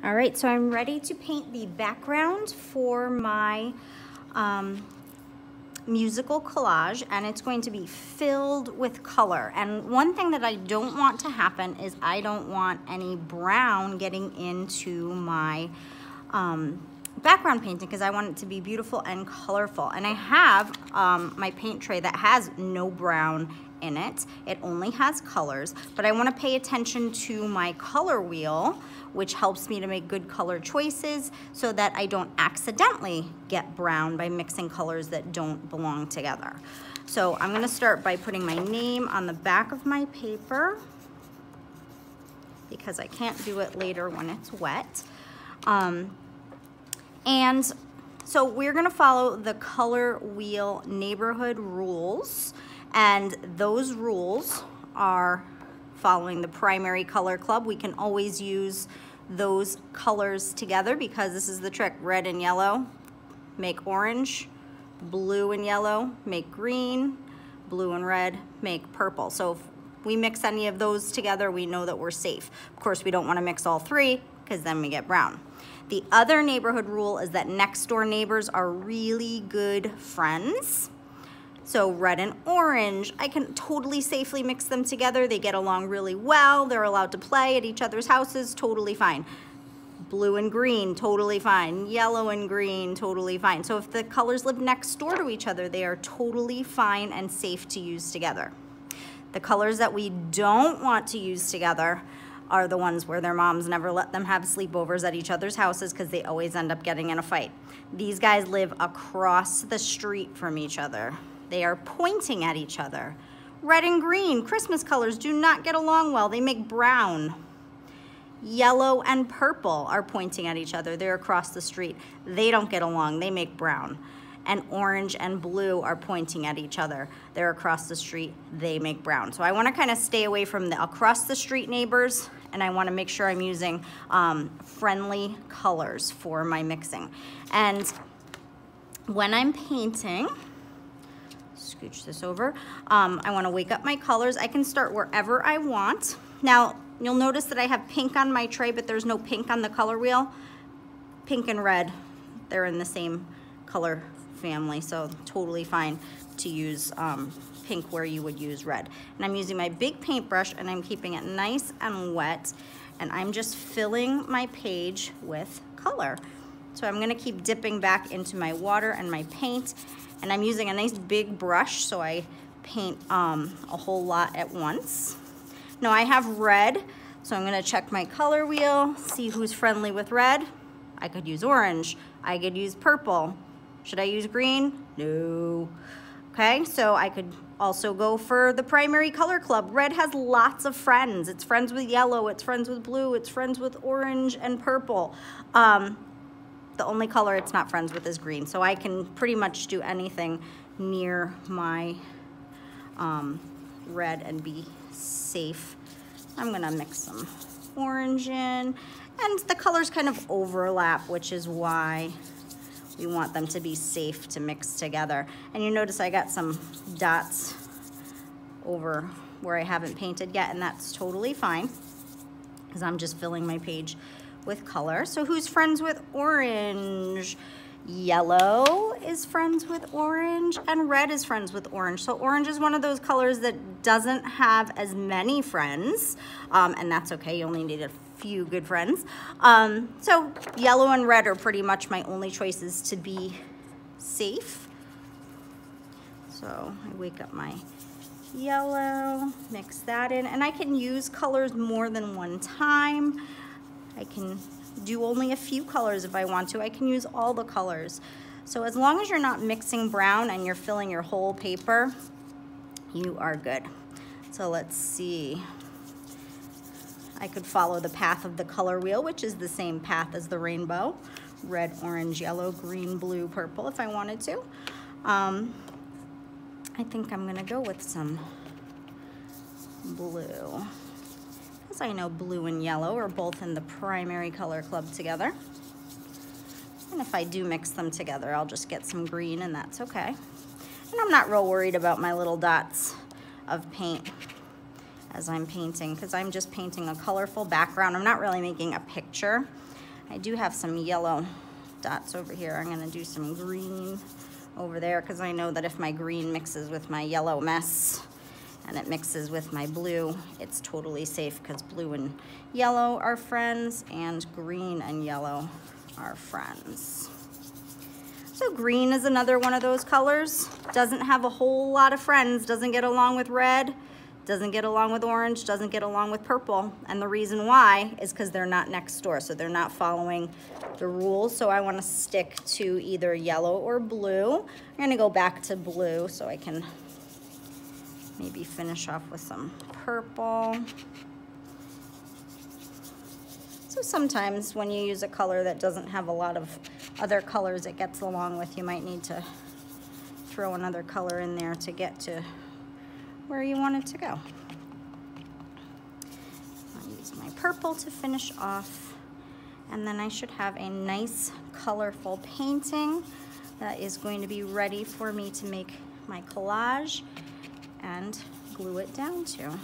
All right, so I'm ready to paint the background for my musical collage, and it's going to be filled with color. And one thing that I don't want to happen is I don't want any brown getting into my background painting, because I want it to be beautiful and colorful. And I have my paint tray that has no brown in it. It only has colors, but I want to pay attention to my color wheel, which helps me to make good color choices so that I don't accidentally get brown by mixing colors that don't belong together. So I'm going to start by putting my name on the back of my paper, because I can't do it later when it's wet. And so we're going to follow the color wheel neighborhood rules. And those rules are following the primary color club. We can always use those colors together, because this is the trick. Red and yellow make orange, blue and yellow make green, blue and red make purple. So if we mix any of those together, we know that we're safe. Of course, we don't want to mix all three, because then we get brown. The other neighborhood rule is that next door neighbors are really good friends. So red and orange, I can totally safely mix them together. They get along really well. They're allowed to play at each other's houses, totally fine. Blue and green, totally fine. Yellow and green, totally fine. So if the colors live next door to each other, they are totally fine and safe to use together. The colors that we don't want to use together are the ones where their moms never let them have sleepovers at each other's houses, because they always end up getting in a fight. These guys live across the street from each other. They are pointing at each other. Red and green, Christmas colors, do not get along well. They make brown. Yellow and purple are pointing at each other. They're across the street. They don't get along. They make brown. And orange and blue are pointing at each other. They're across the street. They make brown. So I want to kind of stay away from the across the street neighbors, and I want to make sure I'm using friendly colors for my mixing. And when I'm painting, scooch this over, I want to wake up my colors. I can start wherever I want. Now, you'll notice that I have pink on my tray, but there's no pink on the color wheel. Pink and red, they're in the same color family, so totally fine to use pink where you would use red. And I'm using my big paintbrush, and I'm keeping it nice and wet, and I'm just filling my page with color. So I'm going to keep dipping back into my water and my paint, and I'm using a nice big brush so I paint a whole lot at once. Now I have red, so I'm going to check my color wheel, see who's friendly with red. I could use orange. I could use purple. Should I use green? No. Okay, so I could also go for the primary color club. Red has lots of friends. It's friends with yellow, it's friends with blue, it's friends with orange and purple. The only color it's not friends with is green. So I can pretty much do anything near my red and be safe. I'm gonna mix some orange in, and the colors kind of overlap, which is why we want them to be safe to mix together. And you notice I got some dots over where I haven't painted yet, and that's totally fine, because I'm just filling my page with color. So who's friends with orange? Yellow is friends with orange, and red is friends with orange. So orange is one of those colors that doesn't have as many friends, and that's okay. You only need a few good friends. So yellow and red are pretty much my only choices to be safe. So I wake up my yellow, mix that in, and I can use colors more than one time. I can do only a few colors if I want to. I can use all the colors. So as long as you're not mixing brown and you're filling your whole paper, you are good. So let's see. I could follow the path of the color wheel, which is the same path as the rainbow. Red, orange, yellow, green, blue, purple if I wanted to. I think I'm gonna go with some blue, because I know blue and yellow are both in the primary color club together. And if I do mix them together, I'll just get some green, and that's okay. And I'm not real worried about my little dots of paint as I'm painting, because I'm just painting a colorful background. I'm not really making a picture. I do have some yellow dots over here. I'm gonna do some green over there because I know that if my green mixes with my yellow mess and it mixes with my blue, it's totally safe because blue and yellow are friends and green and yellow are friends. So green is another one of those colors. Doesn't have a whole lot of friends, doesn't get along with red, doesn't get along with orange, doesn't get along with purple. And the reason why is because they're not next door, so they're not following the rules. So I want to stick to either yellow or blue. I'm going to go back to blue so I can maybe finish off with some purple. So sometimes when you use a color that doesn't have a lot of other colors it gets along with, you might need to throw another color in there to get to where you want it to go. I'll use my purple to finish off, and then I should have a nice colorful painting that is going to be ready for me to make my collage and glue it down to.